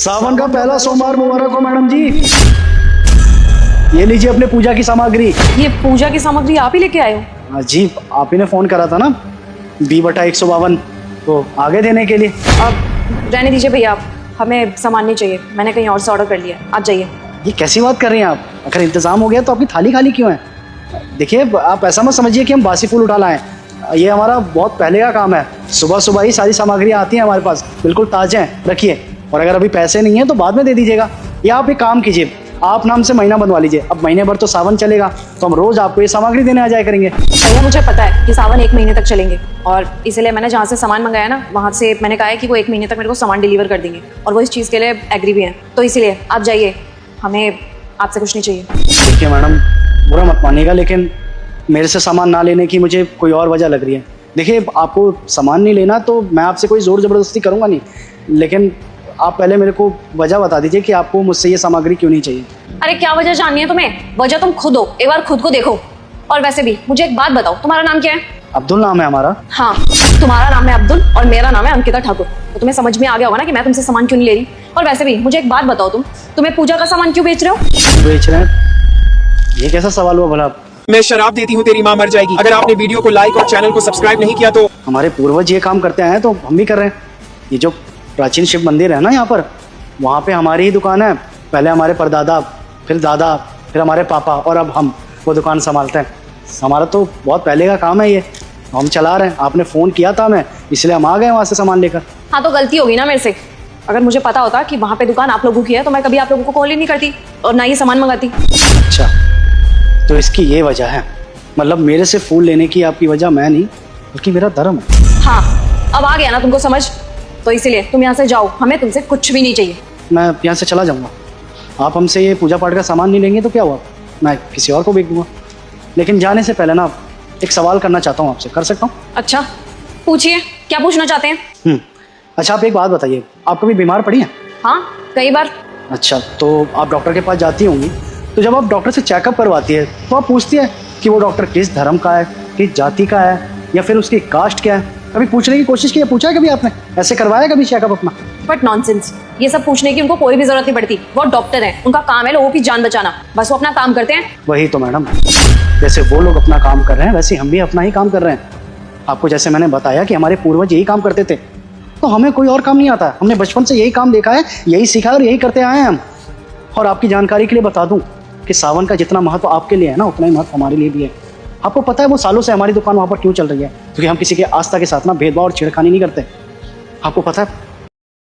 सावन का पहला सोमवार मुबारक हो मैडम जी। ये लीजिए अपने पूजा की सामग्री। ये पूजा की सामग्री आप ही लेके आए हो? हाँ जी, आप ही ने फोन करा था ना B/152 तो आगे देने के लिए। अब रहने दीजिए भैया, आप हमें सामान नहीं चाहिए, मैंने कहीं और से ऑर्डर कर लिया, आप जाइए। ये कैसी बात कर रही हैं आप? अगर इंतजाम हो गया तो आपकी थाली खाली क्यों है? देखिए आप ऐसा मत समझिए कि हम बासी फूल उठा लाएं, ये हमारा बहुत पहले का काम है। सुबह सुबह ही सारी सामग्रियाँ आती हैं हमारे पास, बिल्कुल ताज़े हैं, रखिए। और अगर अभी पैसे नहीं हैं तो बाद में दे दीजिएगा, या आप एक काम कीजिए, आप नाम से महीना बनवा लीजिए। अब महीने भर तो सावन चलेगा तो हम रोज़ आपको ये सामग्री देने आ जाया करेंगे। भैया मुझे पता है कि सावन 1 महीने तक चलेंगे, और इसलिए मैंने जहाँ से सामान मंगाया ना, वहाँ से मैंने कहा है कि वो 1 महीने तक मेरे को सामान डिलीवर कर देंगे, और वो इस चीज़ के लिए एग्री भी हैं। तो इसीलिए आप जाइए, हमें आपसे कुछ नहीं चाहिए। देखिए मैडम, बुरा मत मानिएगा, लेकिन मेरे से सामान ना लेने की मुझे कोई और वजह लग रही है। देखिए आपको सामान नहीं लेना तो मैं आपसे कोई ज़ोर ज़बरदस्ती करूँगा नहीं, लेकिन आप पहले मेरे को वजह बता दीजिए कि आपको मुझसे ये सामग्री क्यों नहीं चाहिए। अरे क्या वजह जाननी है तुम्हें? वजह तुम खुद हो, एक बार खुद को देखो। और वैसे भी मुझे एक बात बताओ, तुम्हारा नाम क्या है? अब्दुल नाम है हमारा। हाँ, तुम्हारा नाम है अब्दुल और मेरा नाम है अंकिता ठाकुर, तो तुम्हें समझ में आ गया होगा ना कि मैं तुमसे सामान क्यों नहीं ले रही। और वैसे भी मुझे एक बात बताओ, तुम्हें पूजा का सामान क्यों बेच रहे हो? बेच रहे हैं? ये कैसा सवाल हुआ भला? मैं शराब देती हूँ तेरी माँ मर जाएगी। अगर आपने वीडियो को लाइक और चैनल को सब्सक्राइब नहीं किया तो। हमारे पूर्वज ये काम करते आए हैं तो हम भी कर रहे हैं। ये जो प्राचीन शिव मंदिर है ना यहाँ पर, वहाँ पे हमारी ही दुकान है। पहले हमारे परदादा, फिर दादा, फिर हमारे पापा, और अब हम वो दुकान संभालते हैं। हमारा तो बहुत पहले का काम है ये, हम चला रहे हैं। आपने फ़ोन किया था हमें, इसलिए हम आ गए वहाँ से सामान लेकर। हाँ तो गलती होगी ना मेरे से। अगर मुझे पता होता कि वहाँ पे दुकान आप लोगों की है तो मैं कभी आप लोगों को कॉल ही नहीं करती और ना ही सामान मंगाती। अच्छा, तो इसकी ये वजह है, मतलब मेरे से फूल लेने की आपकी वजह मैं नहीं बल्कि मेरा धर्म है। हाँ, अब आ गया ना तुमको समझ, तो इसीलिए तुम यहाँ से जाओ, हमें तुमसे कुछ भी नहीं चाहिए। मैं यहाँ से चला जाऊँगा। आप हमसे ये पूजा पाठ का सामान नहीं लेंगे तो क्या हुआ, मैं किसी और को बेच दूँगा। लेकिन जाने से पहले ना एक सवाल करना चाहता हूँ आपसे, कर सकता हूँ? अच्छा पूछिए, क्या पूछना चाहते हैं? अच्छा आप एक बात बताइए, आप कभी बीमार पड़ी हैं? हाँ कई बार। अच्छा, तो आप डॉक्टर के पास जाती होंगी, तो जब आप डॉक्टर से चेकअप करवाती है तो आप पूछती है कि वो डॉक्टर किस धर्म का है, किस जाति का है, या फिर उसकी कास्ट क्या है? कभी पूछने की कोशिश की है? पूछा है कभी आपने? ऐसे करवाया कभी चेकअप अपना? बट नॉनसेंस, ये सब पूछने की उनको कोई भी जरूरत नहीं पड़ती। वो डॉक्टर हैं, उनका काम है लोगों की जान बचाना, बस वो अपना काम करते हैं। वही तो मैडम, जैसे वो लोग अपना काम कर रहे हैं वैसे हम भी अपना ही काम कर रहे हैं। आपको जैसे मैंने बताया कि हमारे पूर्वज यही काम करते थे, तो हमें कोई और काम नहीं आता। हमने बचपन से यही काम देखा है, यही सीखा है और यही करते आए हैं हम। और आपकी जानकारी के लिए बता दूं कि सावन का जितना महत्व आपके लिए है ना, उतना ही महत्व हमारे लिए भी है। आपको पता है वो सालों से हमारी दुकान वहाँ पर क्यों चल रही है? क्योंकि हम किसी के आस्था के साथ ना भेदभाव और छेड़खानी नहीं करते। आपको पता है